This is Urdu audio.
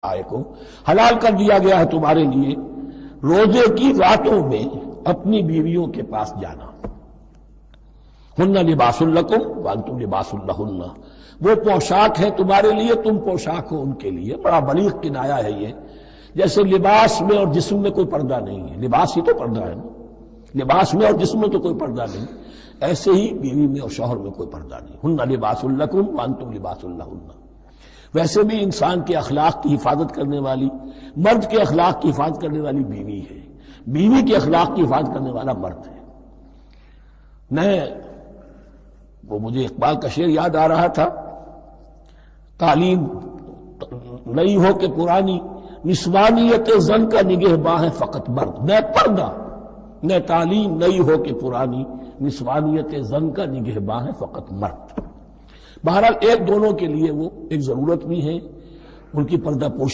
آئے کو حلال کر دیا گیا ہے تمہارے لیے روزے کی راتوں میں اپنی بیویوں کے پاس جانا. ہن لباس لکم وانتم لباس لہن، وہ پوشاک ہے تمہارے لیے، تم پوشاک ہو ان کے لیے. بڑا بلیغ کنایا ہے یہ. جیسے لباس میں اور جسم میں کوئی پردہ نہیں ہے، لباس ہی تو پردہ ہے نا، لباس میں اور جسم میں تو کوئی پردہ نہیں، ایسے ہی بیوی میں اور شوہر میں کوئی پردہ نہیں. ہن لباس لکم وانتم لباس لہن. ویسے بھی انسان کے اخلاق کی حفاظت کرنے والی، مرد کے اخلاق کی حفاظت کرنے والی بیوی ہے، بیوی کے اخلاق کی حفاظت کرنے والا مرد ہے. وہ مجھے اقبال کا شعر یاد آ رہا تھا، تعلیم نئی ہو کہ پرانی، نسوانیت زن کا نگہباں ہے فقط مرد. نہ پردہ نہ تعلیم نئی ہو کہ پرانی، نسوانیت زن کا نگہباں ہے فقط مرد. بہرحال ایک دونوں کے لیے وہ ایک ضرورت بھی ہے، ان کی پردہ پوشی